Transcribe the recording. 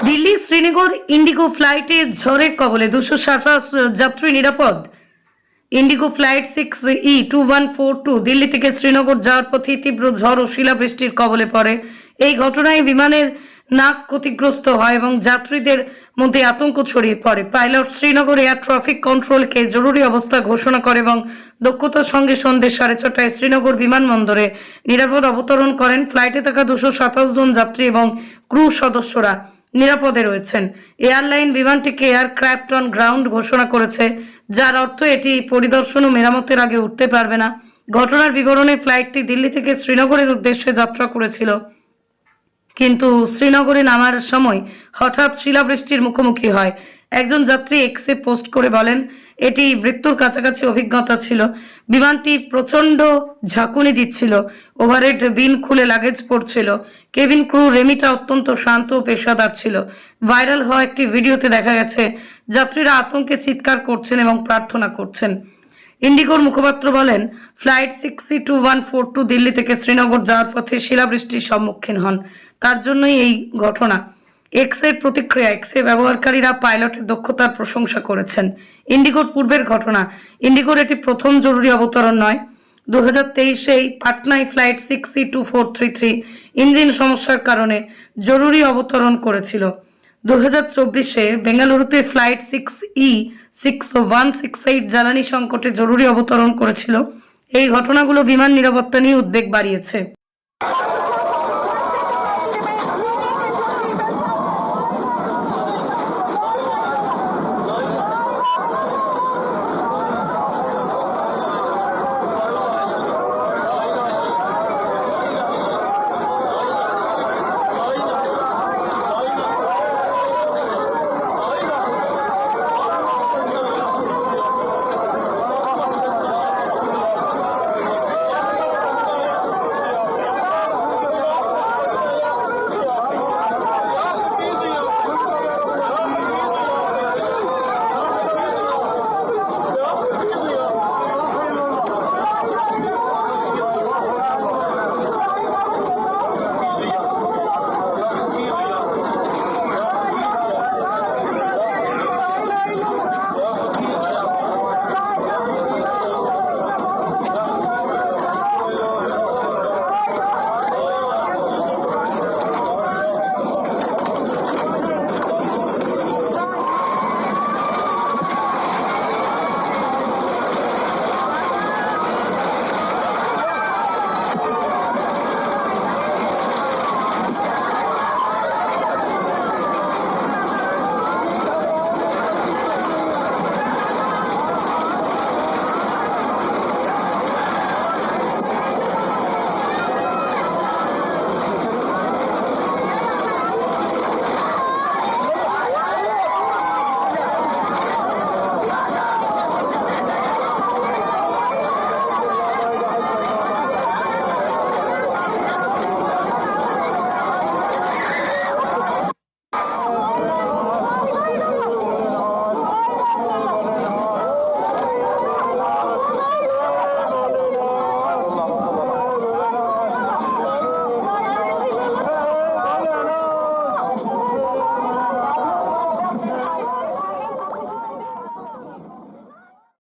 Delhi Srinagar Indigo ফ্লাইটে ঝড়ের কবলে 227 যাত্রী নিরাপদ। ইন্ডিগো ফ্লাইট 6E2142 দিল্লি থেকে শ্রীনগর যাওয়ার পথে তীব্র ঝড় ও শিলাবৃষ্টির কবলে পড়ে। এই ঘটনায় বিমানের নাক ক্ষতিগ্রস্ত হয় এবং যাত্রীদের মধ্যে আতঙ্ক ছড়িয়ে পড়ে। পাইলট শ্রীনগর এয়ার ট্রাফিক কন্ট্রোলকে জরুরি অবস্থা ঘোষণা করে এবং দক্ষতার সঙ্গে সন্ধ্যে 6:30টায় শ্রীনগর বিমানবন্দরে নিরাপদ অবতরণ করেন। ফ্লাইটে থাকা 227 জন যাত্রী এবং ক্রু সদস্যরা নিরাপদে রয়েছেন। এয়ারলাইন বিমানটিকে এয়ারক্রাফট অন গ্রাউন্ড ঘোষণা করেছে, যার অর্থ এটি পরিদর্শন ও মেরামতের আগে উঠতে পারবে না। ঘটনার বিবরণে ফ্লাইটটি দিল্লি থেকে শ্রীনগরের উদ্দেশ্যে যাত্রা করেছিল, কিন্তু শ্রীনগরে নামার সময় হঠাৎ শিলাবৃষ্টির মুখোমুখি হয়। একজন যাত্রী এক্সে পোস্ট করে বলেন, এটি মৃত্যুর কাছাকাছি অভিজ্ঞতা ছিল। বিমানটি প্রচণ্ড ঝাঁকুনি দিচ্ছিল, ওভারহেড বিন খুলে লাগেজ পড়ছিল। কেবিন ক্রু রেমিটা অত্যন্ত শান্ত ও পেশাদার ছিল। ভাইরাল হওয়া একটি ভিডিওতে দেখা গেছে যাত্রীরা আতঙ্কে চিৎকার করছেন এবং প্রার্থনা করছেন। ইন্ডিগোর মুখপাত্র বলেন, ফ্লাইট 6E2142 দিল্লি থেকে শ্রীনগর যাওয়ার পথে শিলাবৃষ্টির সম্মুখীন হন, তার জন্যই এই ঘটনা। এক্সের প্রতিক্রিয়া, এক্সে ব্যবহারকারীরা পাইলটের দক্ষতার প্রশংসা করেছেন। ইন্ডিগোর পূর্বের ঘটনা, ইন্ডিগোর এটি প্রথম জরুরি অবতরণ নয়। 2023 পাটনায় ফ্লাইট 6E2433 ইঞ্জিন সমস্যার কারণে জরুরি অবতরণ করেছিল। 2024 বেঙ্গালুরুতে ফ্লাইট 6E6168 জ্বালানি সংকটে জরুরি অবতরণ করেছিল। এই ঘটনাগুলো বিমান নিরাপত্তা নিয়ে উদ্বেগ বাড়িয়েছে।